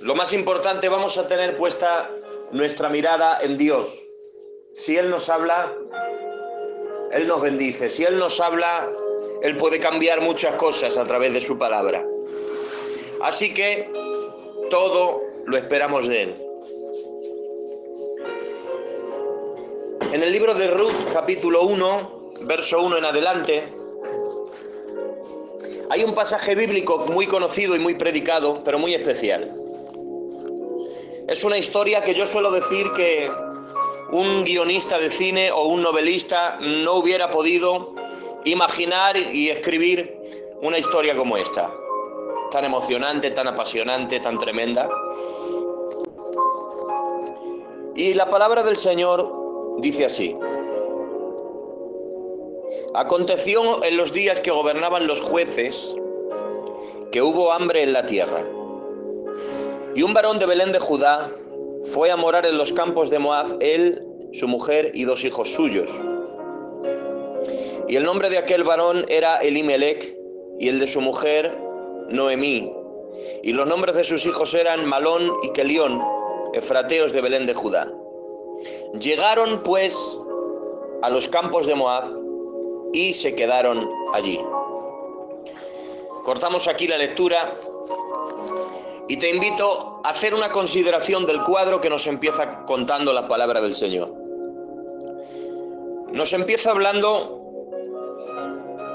Lo más importante, vamos a tener puesta nuestra mirada en Dios. Si Él nos habla, Él nos bendice. Si Él nos habla, Él puede cambiar muchas cosas a través de su palabra. Así que todo lo esperamos de Él. En el libro de Ruth, capítulo 1, verso 1 en adelante, hay un pasaje bíblico muy conocido y muy predicado, pero muy especial. Es una historia que yo suelo decir que un guionista de cine o un novelista no hubiera podido imaginar y escribir una historia como esta. Tan emocionante, tan apasionante, tan tremenda. Y la palabra del Señor dice así: Aconteció en los días que gobernaban los jueces que hubo hambre en la tierra. Y un varón de Belén de Judá fue a morar en los campos de Moab, él, su mujer y 2 hijos suyos. Y el nombre de aquel varón era Elimelech, y el de su mujer Noemí. Y los nombres de sus hijos eran Malón y Kelión, efrateos de Belén de Judá. Llegaron pues a los campos de Moab y se quedaron allí. Cortamos aquí la lectura y te invito a hacer una consideración del cuadro que nos empieza contando la palabra del Señor. Nos empieza hablando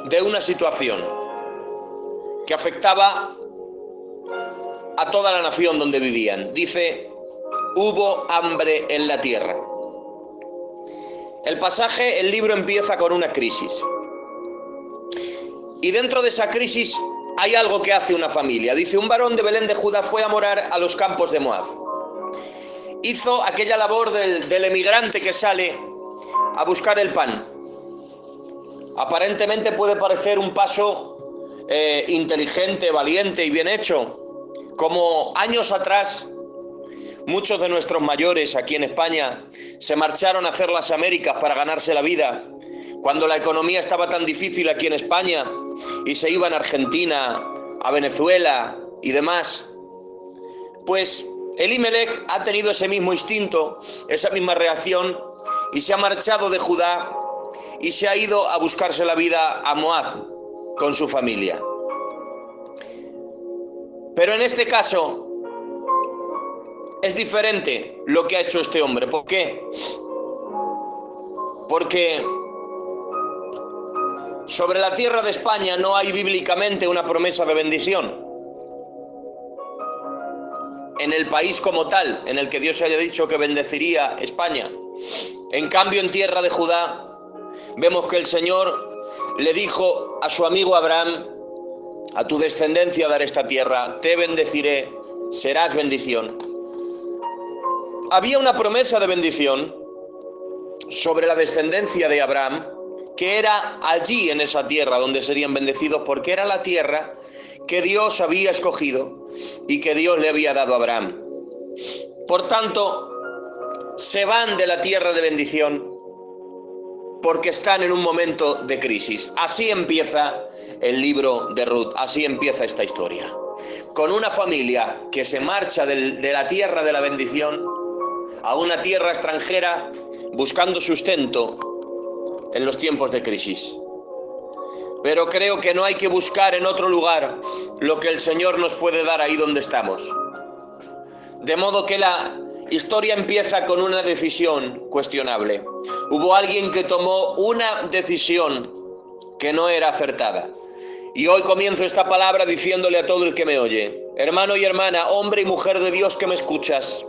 de una situación que afectaba a toda la nación donde vivían. Dice: hubo hambre en la tierra. El pasaje, el libro empieza con una crisis. Y dentro de esa crisis hay algo que hace una familia. Dice: un varón de Belén de Judá fue a morar a los campos de Moab. Hizo aquella labor del emigrante que sale a buscar el pan. Aparentemente puede parecer un paso inteligente, valiente y bien hecho. Como años atrás, muchos de nuestros mayores aquí en España se marcharon a hacer las Américas para ganarse la vida, cuando la economía estaba tan difícil aquí en España, y se iban a Argentina, a Venezuela y demás. Pues Elimelech ha tenido ese mismo instinto, esa misma reacción, y se ha marchado de Judá y se ha ido a buscarse la vida a Moab con su familia. Pero en este caso es diferente lo que ha hecho este hombre. ¿Por qué? Porque sobre la tierra de España no hay bíblicamente una promesa de bendición. En el país como tal, en el que Dios haya dicho que bendeciría España. En cambio, en tierra de Judá, vemos que el Señor le dijo a su amigo Abraham: a tu descendencia daré esta tierra, te bendeciré, serás bendición. Había una promesa de bendición sobre la descendencia de Abraham, que era allí en esa tierra donde serían bendecidos, porque era la tierra que Dios había escogido y que Dios le había dado a Abraham. Por tanto, se van de la tierra de bendición porque están en un momento de crisis. Así empieza el libro de Ruth, así empieza esta historia. Con una familia que se marcha de la tierra de la bendición a una tierra extranjera buscando sustento en los tiempos de crisis. Pero creo que no hay que buscar en otro lugar lo que el Señor nos puede dar ahí donde estamos. De modo que la historia empieza con una decisión cuestionable. Hubo alguien que tomó una decisión que no era acertada. Y hoy comienzo esta palabra diciéndole a todo el que me oye: hermano y hermana, hombre y mujer de Dios que me escuchas,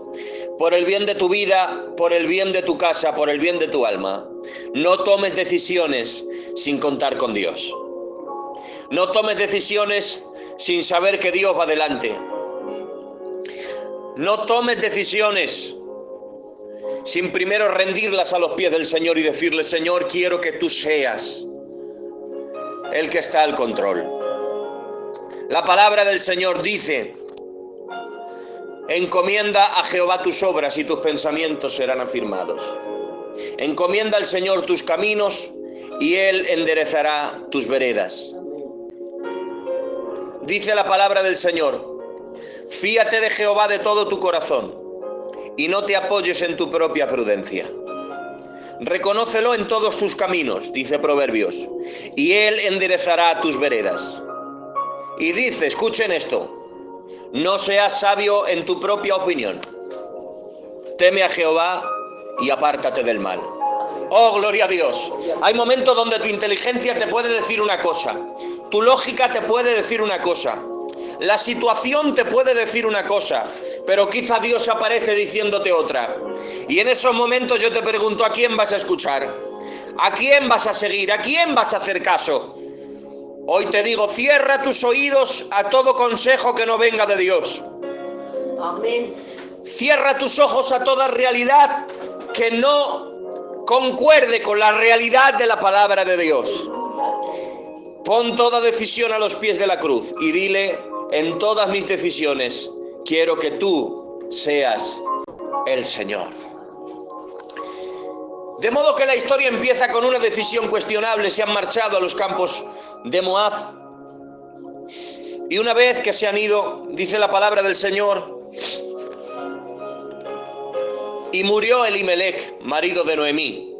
por el bien de tu vida, por el bien de tu casa, por el bien de tu alma, no tomes decisiones sin contar con Dios. No tomes decisiones sin saber que Dios va delante. No tomes decisiones sin primero rendirlas a los pies del Señor y decirle: Señor, quiero que tú seas el que está al control. La palabra del Señor dice: encomienda a Jehová tus obras y tus pensamientos serán afirmados. Encomienda al Señor tus caminos y Él enderezará tus veredas. Dice la palabra del Señor: Fíate de Jehová de todo tu corazón y no te apoyes en tu propia prudencia. Reconócelo en todos tus caminos, dice Proverbios, y Él enderezará tus veredas. Y dice, escuchen esto, no seas sabio en tu propia opinión. Teme a Jehová y apártate del mal. Oh, gloria a Dios. Hay momentos donde tu inteligencia te puede decir una cosa, tu lógica te puede decir una cosa, la situación te puede decir una cosa, pero quizá Dios aparece diciéndote otra. Y en esos momentos yo te pregunto, ¿a quién vas a escuchar? ¿A quién vas a seguir? ¿A quién vas a hacer caso? Hoy te digo, cierra tus oídos a todo consejo que no venga de Dios. Amén. Cierra tus ojos a toda realidad que no concuerde con la realidad de la palabra de Dios. Pon toda decisión a los pies de la cruz y dile, en todas mis decisiones, quiero que tú seas el Señor. De modo que la historia empieza con una decisión cuestionable. Se han marchado a los campos de Moab. Y una vez que se han ido, dice la palabra del Señor, y murió Elimelech, marido de Noemí.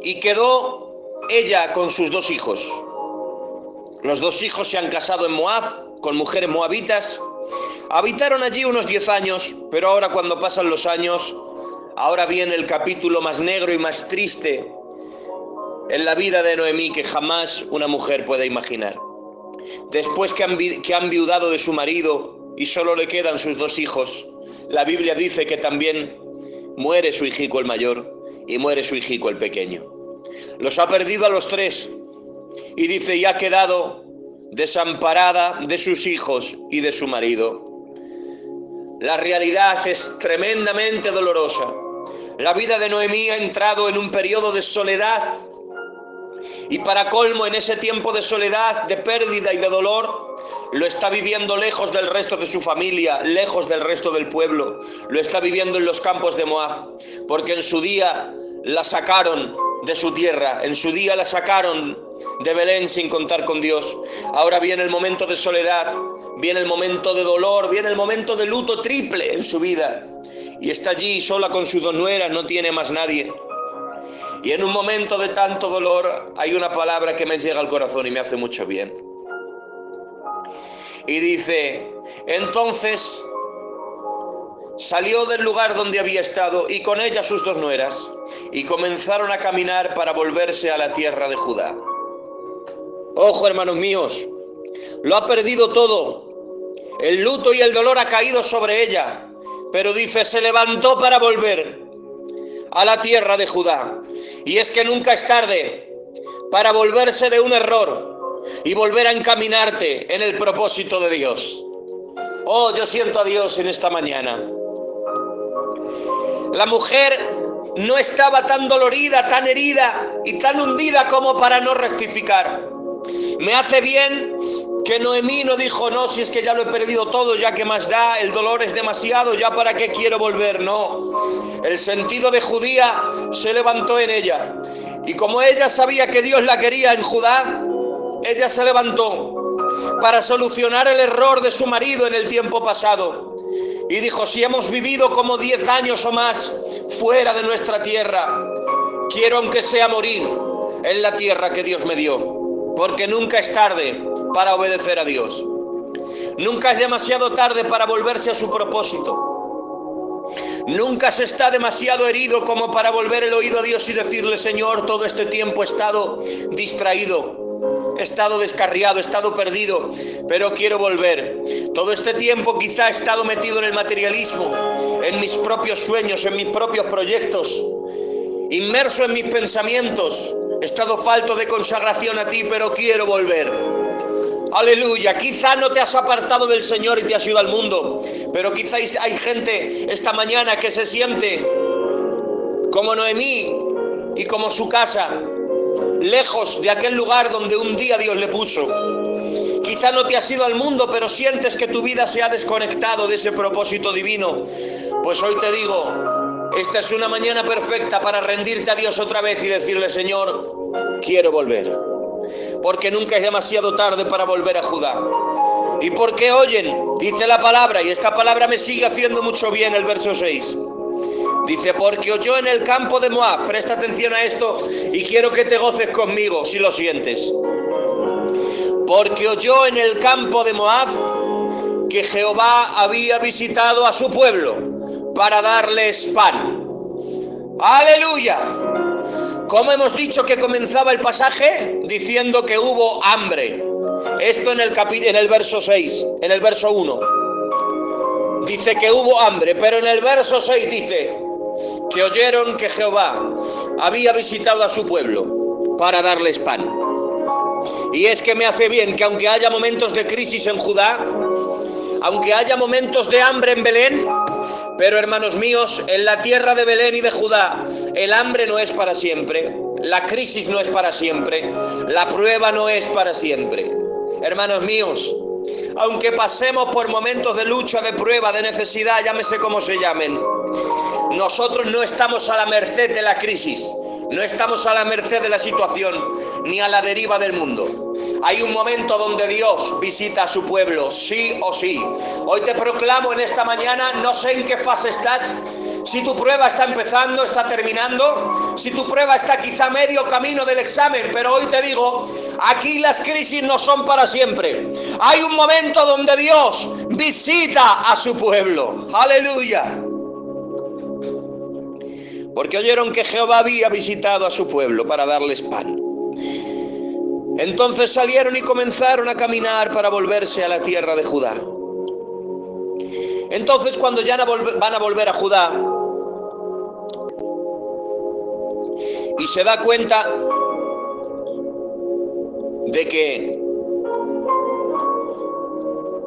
Y quedó ella con sus 2 hijos. Los 2 hijos se han casado en Moab con mujeres moabitas. Habitaron allí unos 10 años, pero ahora cuando pasan los años, ahora viene el capítulo más negro y más triste en la vida de Noemí que jamás una mujer puede imaginar. Después que han viudado de su marido y solo le quedan sus 2 hijos, la Biblia dice que también muere su hijico el mayor y muere su hijico el pequeño. Los ha perdido a los 3 y dice, y ha quedado desamparada de sus hijos y de su marido. La realidad es tremendamente dolorosa. La vida de Noemí ha entrado en un periodo de soledad y para colmo en ese tiempo de soledad, de pérdida y de dolor, lo está viviendo lejos del resto de su familia, lejos del resto del pueblo. Lo está viviendo en los campos de Moab, porque en su día la sacaron de su tierra, en su día la sacaron de Belén sin contar con Dios. Ahora viene el momento de soledad, viene el momento de dolor, viene el momento de luto triple en su vida. Y está allí sola con sus 2 nueras, no tiene más nadie. Y en un momento de tanto dolor hay una palabra que me llega al corazón y me hace mucho bien. Y dice, entonces salió del lugar donde había estado y con ella sus 2 nueras y comenzaron a caminar para volverse a la tierra de Judá. Ojo, hermanos míos, lo ha perdido todo. El luto y el dolor ha caído sobre ella, pero dice, se levantó para volver a la tierra de Judá. Y es que nunca es tarde para volverse de un error y volver a encaminarte en el propósito de Dios. Oh, yo siento a Dios en esta mañana. La mujer no estaba tan dolorida, tan herida y tan hundida como para no rectificar. Me hace bien que Noemí no dijo, no, si es que ya lo he perdido todo, ya que más da, el dolor es demasiado, ya para qué quiero volver. No, el sentido de judía se levantó en ella. Y como ella sabía que Dios la quería en Judá, ella se levantó para solucionar el error de su marido en el tiempo pasado. Y dijo, si hemos vivido como 10 años o más fuera de nuestra tierra, quiero aunque sea morir en la tierra que Dios me dio. Porque nunca es tarde para obedecer a Dios. Nunca es demasiado tarde para volverse a su propósito. Nunca se está demasiado herido como para volver el oído a Dios y decirle, Señor, todo este tiempo he estado distraído, he estado descarriado, he estado perdido, pero quiero volver. Todo este tiempo quizá he estado metido en el materialismo, en mis propios sueños, en mis propios proyectos, inmerso en mis pensamientos. He estado falto de consagración a ti, pero quiero volver. Aleluya. Quizá no te has apartado del Señor y te has ido al mundo, pero quizá hay gente esta mañana que se siente como Noemí y como su casa, lejos de aquel lugar donde un día Dios le puso. Quizá no te has ido al mundo, pero sientes que tu vida se ha desconectado de ese propósito divino. Pues hoy te digo, esta es una mañana perfecta para rendirte a Dios otra vez y decirle, Señor, quiero volver. Porque nunca es demasiado tarde para volver a Judá. ¿Y por qué oyen? Dice la palabra, y esta palabra me sigue haciendo mucho bien, el verso 6. Dice, porque oyó en el campo de Moab. Presta atención a esto y quiero que te goces conmigo si lo sientes. Porque oyó en el campo de Moab que Jehová había visitado a su pueblo para darles pan. ¡Aleluya! ¿Cómo hemos dicho que comenzaba el pasaje? Diciendo que hubo hambre. Esto en el verso 6, en el verso 1. Dice que hubo hambre, pero en el verso 6 dice que oyeron que Jehová había visitado a su pueblo para darles pan. Y es que me hace bien que aunque haya momentos de crisis en Judá, aunque haya momentos de hambre en Belén, pero hermanos míos, en la tierra de Belén y de Judá, el hambre no es para siempre, la crisis no es para siempre, la prueba no es para siempre. Hermanos míos, aunque pasemos por momentos de lucha, de prueba, de necesidad, llámese como se llamen, nosotros no estamos a la merced de la crisis, no estamos a la merced de la situación, ni a la deriva del mundo. Hay un momento donde Dios visita a su pueblo, sí o sí. Hoy te proclamo en esta mañana, no sé en qué fase estás, si tu prueba está empezando, está terminando, si tu prueba está quizá medio camino del examen, pero hoy te digo, aquí las crisis no son para siempre. Hay un momento donde Dios visita a su pueblo. ¡Aleluya! Porque oyeron que Jehová había visitado a su pueblo para darles pan. Entonces salieron y comenzaron a caminar para volverse a la tierra de Judá. Entonces cuando ya van a volver a Judá y se da cuenta de que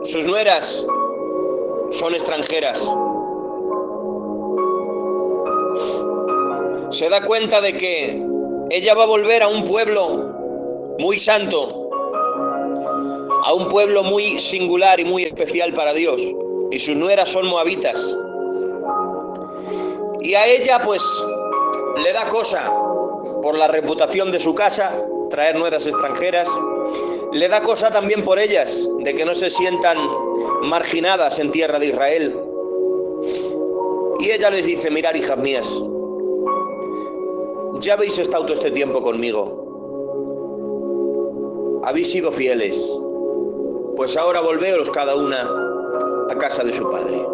sus nueras son extranjeras, se da cuenta de que ella va a volver a un pueblo muy santo, a un pueblo muy singular y muy especial para Dios, y sus nueras son moabitas, y a ella pues le da cosa por la reputación de su casa traer nueras extranjeras, le da cosa también por ellas de que no se sientan marginadas en tierra de Israel, y ella les dice, mirad, hijas mías, ya habéis estado todo este tiempo conmigo, habéis sido fieles, pues ahora volveos cada una a casa de su padre.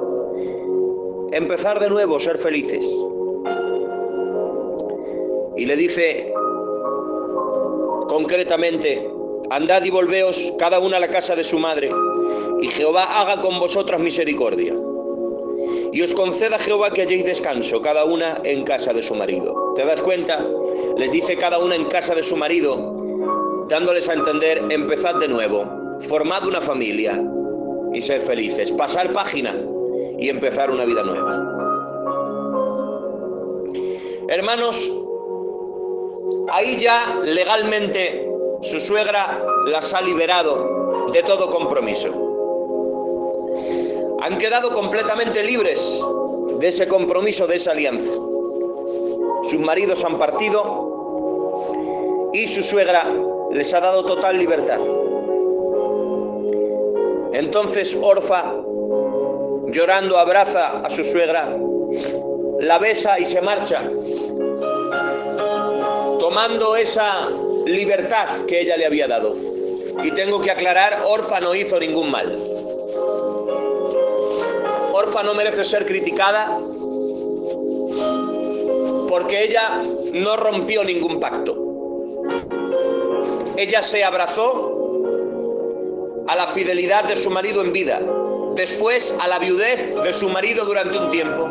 Empezar de nuevo, ser felices. Y le dice concretamente, andad y volveos cada una a la casa de su madre, y Jehová haga con vosotras misericordia. Y os conceda Jehová que halléis descanso, cada una en casa de su marido. ¿Te das cuenta? Les dice cada una en casa de su marido, dándoles a entender, empezad de nuevo, formad una familia y sed felices, pasar página y empezar una vida nueva. Hermanos, ahí ya legalmente su suegra las ha liberado de todo compromiso. Han quedado completamente libres de ese compromiso, de esa alianza. Sus maridos han partido y su suegra les ha dado total libertad. Entonces Orfa, llorando, abraza a su suegra, la besa y se marcha, tomando esa libertad que ella le había dado. Y tengo que aclarar, Orfa no hizo ningún mal. Orfa no merece ser criticada porque ella no rompió ningún pacto. Ella se abrazó a la fidelidad de su marido en vida, después a la viudez de su marido durante un tiempo,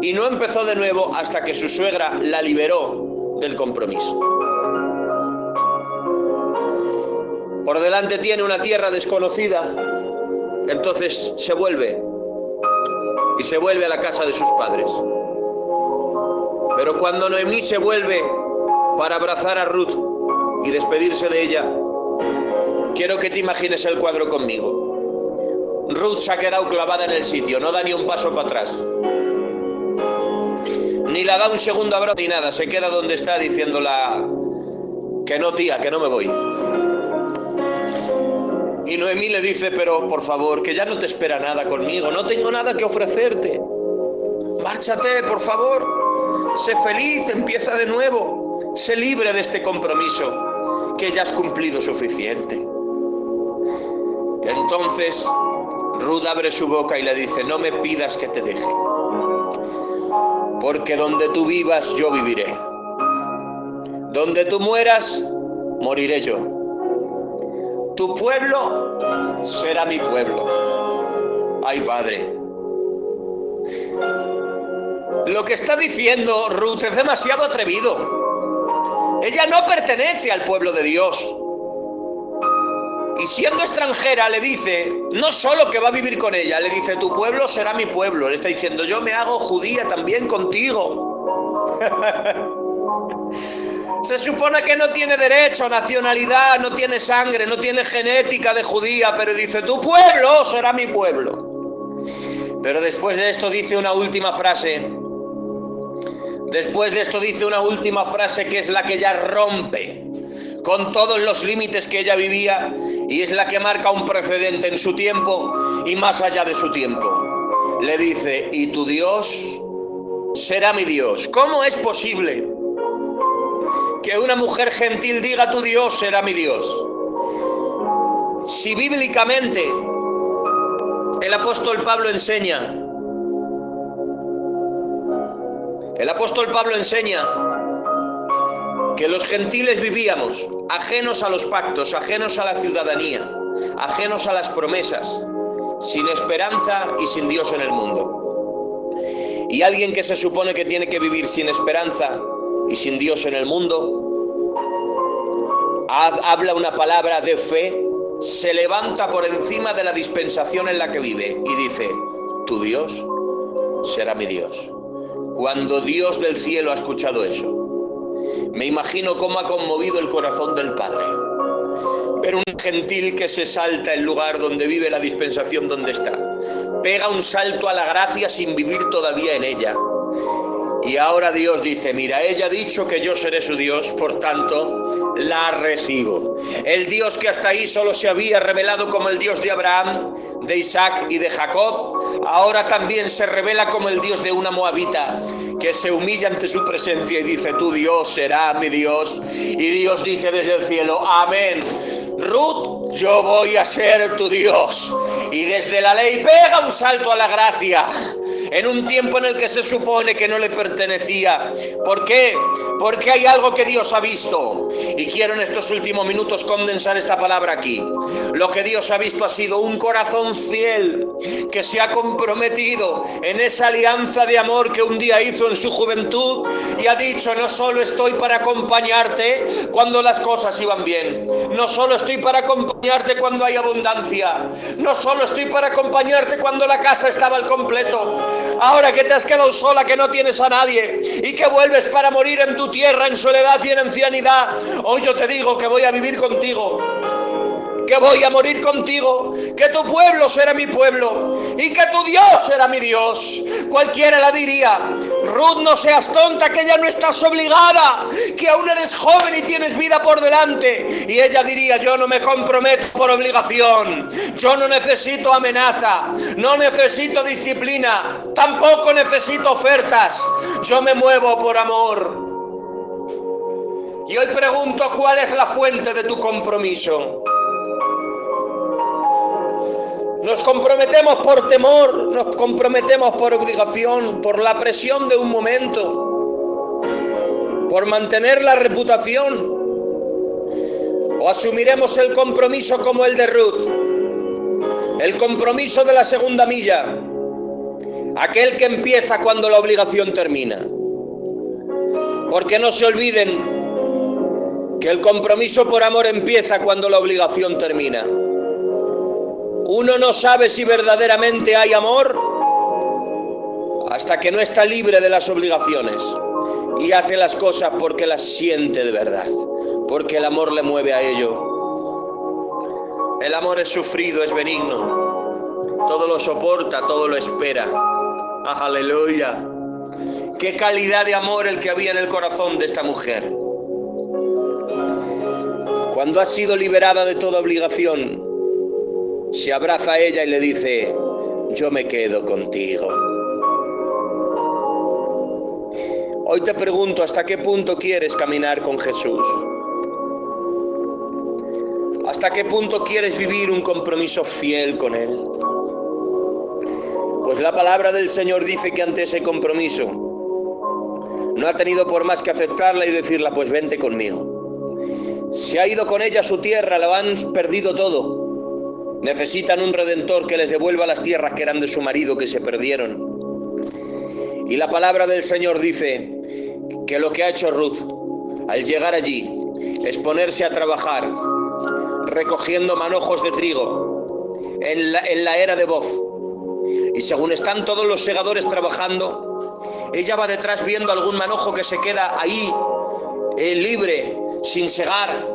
y no empezó de nuevo hasta que su suegra la liberó del compromiso. Por delante tiene una tierra desconocida, entonces se vuelve a la casa de sus padres. Pero cuando Noemí se vuelve para abrazar a Ruth y despedirse de ella, quiero que te imagines el cuadro conmigo. Ruth se ha quedado clavada en el sitio, no da ni un paso para atrás, ni la da un segundo abrazo ni nada, se queda donde está diciéndola que no, tía, que no me voy. Y Noemí le dice, pero por favor, que ya no te espera nada conmigo, no tengo nada que ofrecerte. Márchate, por favor, sé feliz, empieza de nuevo, sé libre de este compromiso, que ya has cumplido suficiente. Entonces Ruth abre su boca y le dice, no me pidas que te deje, porque donde tú vivas yo viviré, donde tú mueras moriré yo, tu pueblo será mi pueblo. Ay, Padre, lo que está diciendo Ruth es demasiado atrevido. Ella no pertenece al pueblo de Dios. Y siendo extranjera le dice, no solo que va a vivir con ella, le dice, tu pueblo será mi pueblo. Le está diciendo, yo me hago judía también contigo. Se supone que no tiene derecho, nacionalidad, no tiene sangre, no tiene genética de judía, pero dice, tu pueblo será mi pueblo. Pero después de esto dice una última frase. Después de esto dice una última frase que es la que ya rompe con todos los límites que ella vivía y es la que marca un precedente en su tiempo y más allá de su tiempo. Le dice, y tu Dios será mi Dios. ¿Cómo es posible que una mujer gentil diga, tu Dios será mi Dios? Si bíblicamente el apóstol Pablo enseña, que los gentiles vivíamos ajenos a los pactos, ajenos a la ciudadanía, ajenos a las promesas, sin esperanza y sin Dios en el mundo. Y alguien que se supone que tiene que vivir sin esperanza y sin Dios en el mundo, habla una palabra de fe, se levanta por encima de la dispensación en la que vive y dice, tu Dios será mi Dios. Cuando Dios del cielo ha escuchado eso, me imagino cómo ha conmovido el corazón del Padre. Ver un gentil que se salta el lugar donde vive la dispensación donde está, pega un salto a la gracia sin vivir todavía en ella. Y ahora Dios dice, mira, ella ha dicho que yo seré su Dios, por tanto, la recibo. El Dios que hasta ahí solo se había revelado como el Dios de Abraham, de Isaac y de Jacob, ahora también se revela como el Dios de una moabita, que se humilla ante su presencia y dice, tu Dios será mi Dios. Y Dios dice desde el cielo, amén. Ruth, yo voy a ser tu Dios. Y desde la ley pega un salto a la gracia, en un tiempo en el que se supone que no le pertenecía. ¿Por qué? Porque hay algo que Dios ha visto. Y quiero en estos últimos minutos condensar esta palabra aquí. Lo que Dios ha visto ha sido un corazón fiel, que se ha comprometido en esa alianza de amor que un día hizo en su juventud y ha dicho, no solo estoy para acompañarte cuando las cosas iban bien, no solo estoy para acompañarte cuando hay abundancia, no solo estoy para acompañarte cuando la casa estaba al completo. Ahora que te has quedado sola, que no tienes a nadie y que vuelves para morir en tu tierra en soledad y en ancianidad, hoy yo te digo que voy a vivir contigo, que voy a morir contigo, que tu pueblo será mi pueblo y que tu Dios será mi Dios. Cualquiera la diría, Ruth, no seas tonta, que ya no estás obligada, que aún eres joven y tienes vida por delante. Y ella diría, yo no me comprometo por obligación, yo no necesito amenaza, no necesito disciplina, tampoco necesito ofertas, yo me muevo por amor. Y hoy pregunto, ¿cuál es la fuente de tu compromiso? Nos comprometemos por temor, nos comprometemos por obligación, por la presión de un momento, por mantener la reputación, o asumiremos el compromiso como el de Ruth, el compromiso de la segunda milla, aquel que empieza cuando la obligación termina. Porque no se olviden que el compromiso por amor empieza cuando la obligación termina. Uno no sabe si verdaderamente hay amor hasta que no está libre de las obligaciones y hace las cosas porque las siente de verdad, porque el amor le mueve a ello. El amor es sufrido, es benigno, todo lo soporta, todo lo espera. ¡Aleluya! ¡Qué calidad de amor el que había en el corazón de esta mujer! Cuando ha sido liberada de toda obligación, se abraza a ella y le dice: yo me quedo contigo. Hoy te pregunto, ¿hasta qué punto quieres caminar con Jesús? ¿Hasta qué punto quieres vivir un compromiso fiel con Él? Pues la palabra del Señor dice que ante ese compromiso no ha tenido por más que aceptarla y decirla: pues vente conmigo. Se ha ido con ella a su tierra, lo han perdido todo. Necesitan un redentor que les devuelva las tierras que eran de su marido, que se perdieron. Y la palabra del Señor dice que lo que ha hecho Ruth al llegar allí es ponerse a trabajar recogiendo manojos de trigo en la era de Boz. Y según están todos los segadores trabajando, ella va detrás viendo algún manojo que se queda ahí libre, sin segar,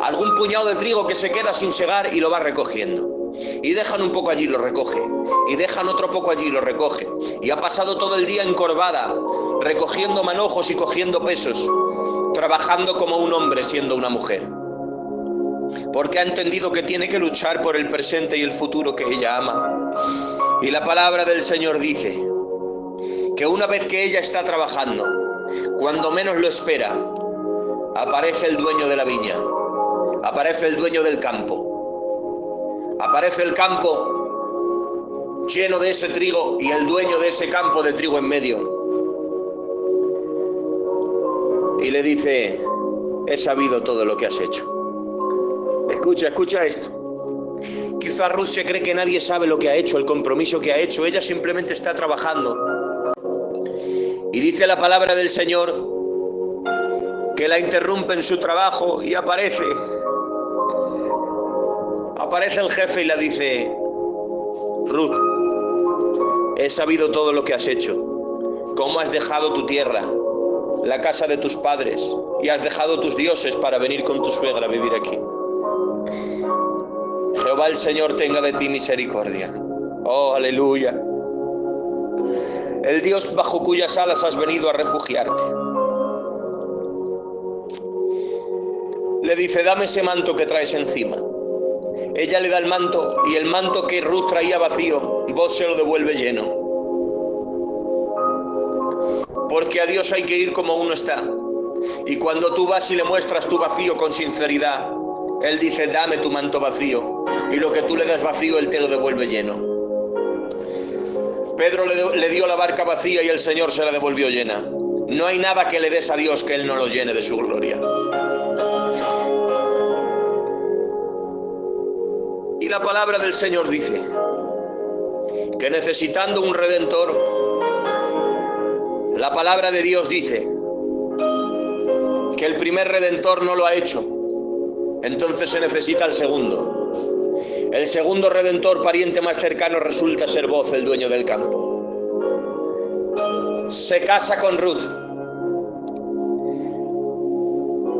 algún puñado de trigo que se queda sin segar, y lo va recogiendo. Y dejan un poco allí, lo recoge, y dejan otro poco allí, lo recoge. Y ha pasado todo el día encorvada, recogiendo manojos y cogiendo pesos, trabajando como un hombre siendo una mujer, porque ha entendido que tiene que luchar por el presente y el futuro que ella ama. Y la palabra del Señor dice que una vez que ella está trabajando, cuando menos lo espera, aparece el dueño de la viña, aparece el dueño del campo, aparece el campo lleno de ese trigo y el dueño de ese campo de trigo en medio, y le dice: he sabido todo lo que has hecho. Escucha esto. Quizá Ruth se cree que nadie sabe lo que ha hecho, el compromiso que ha hecho. Ella simplemente está trabajando. Y dice la palabra del Señor que la interrumpe en su trabajo y aparece el jefe y la dice: Ruth, he sabido todo lo que has hecho, cómo has dejado tu tierra, la casa de tus padres, y has dejado tus dioses para venir con tu suegra a vivir aquí. Jehová el Señor tenga de ti misericordia. Oh, aleluya. El Dios bajo cuyas alas has venido a refugiarte. Le dice: dame ese manto que traes encima. Ella le da el manto, y el manto que Ruth traía vacío, Boz se lo devuelve lleno. Porque a Dios hay que ir como uno está. Y cuando tú vas y le muestras tu vacío con sinceridad, Él dice: dame tu manto vacío. Y lo que tú le das vacío, Él te lo devuelve lleno. Pedro le dio la barca vacía y el Señor se la devolvió llena. No hay nada que le des a Dios que Él no lo llene de su gloria. Y la palabra del Señor dice que necesitando un redentor, la palabra de Dios dice que el primer redentor no lo ha hecho. Entonces se necesita el segundo. El segundo redentor, pariente más cercano, resulta ser Boz, el dueño del campo. Se casa con Ruth.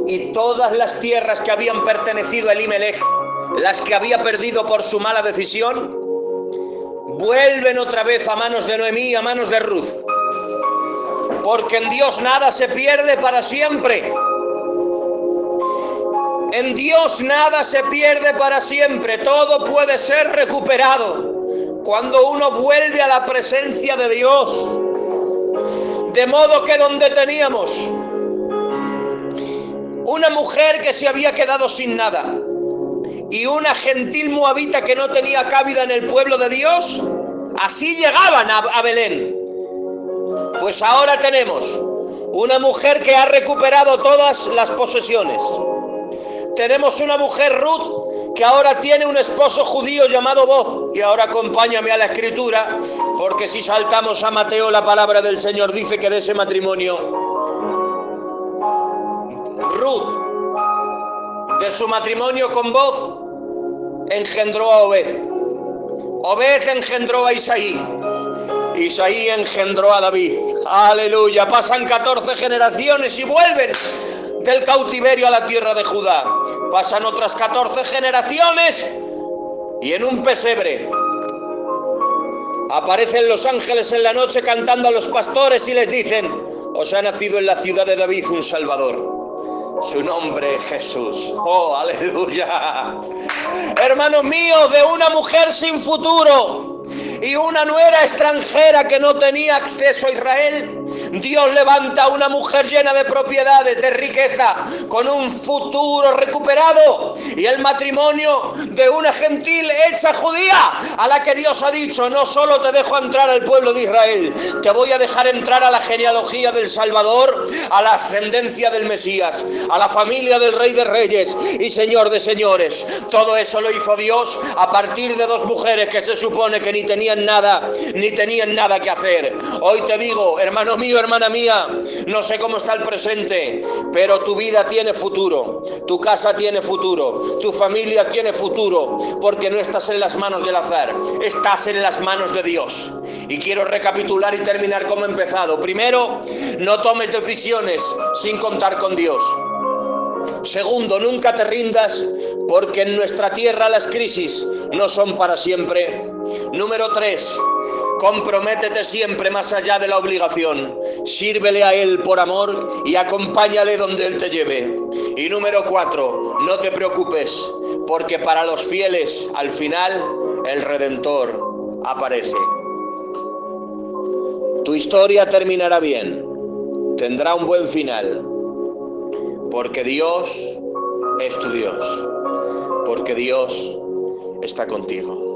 Y todas las tierras que habían pertenecido a Elimelech, las que había perdido por su mala decisión, vuelven otra vez a manos de Noemí y a manos de Ruth. Porque en Dios nada se pierde para siempre. En Dios nada se pierde para siempre, todo puede ser recuperado cuando uno vuelve a la presencia de Dios. De modo que donde teníamos una mujer que se había quedado sin nada y una gentil moabita que no tenía cabida en el pueblo de Dios, así llegaban a Belén. Pues ahora tenemos una mujer que ha recuperado todas las posesiones. Tenemos una mujer, Ruth, que ahora tiene un esposo judío llamado Boz. Y ahora acompáñame a la escritura, porque si saltamos a Mateo, la palabra del Señor dice que de ese matrimonio, Ruth, de su matrimonio con Boz, engendró a Obed. Obed engendró a Isaí. Isaí engendró a David. Aleluya. Pasan 14 generaciones y vuelven del cautiverio a la tierra de Judá. Pasan otras 14 generaciones y en un pesebre aparecen los ángeles en la noche cantando a los pastores y les dicen: os ha nacido en la ciudad de David un Salvador. Su nombre es Jesús. ¡Oh, aleluya! Hermanos míos, de una mujer sin futuro y una nuera extranjera que no tenía acceso a Israel, Dios levanta a una mujer llena de propiedades, de riqueza, con un futuro recuperado, y el matrimonio de una gentil hecha judía, a la que Dios ha dicho: no solo te dejo entrar al pueblo de Israel, te voy a dejar entrar a la genealogía del Salvador, a la ascendencia del Mesías, a la familia del Rey de Reyes y Señor de Señores. Todo eso lo hizo Dios a partir de dos mujeres que se supone que ni tenían nada que hacer. Hoy te digo, hermano mío, hermana mía, no sé cómo está el presente, pero tu vida tiene futuro, tu casa tiene futuro, tu familia tiene futuro, porque no estás en las manos del azar, estás en las manos de Dios. Y quiero recapitular y terminar como he empezado. Primero, no tomes decisiones sin contar con Dios. Segundo, nunca te rindas, porque en nuestra tierra las crisis no son para siempre. Número 3, comprométete siempre más allá de la obligación. Sírvele a Él por amor y acompáñale donde Él te lleve. Y número 4, no te preocupes, porque para los fieles, al final, el Redentor aparece. Tu historia terminará bien, tendrá un buen final, porque Dios es tu Dios, porque Dios está contigo.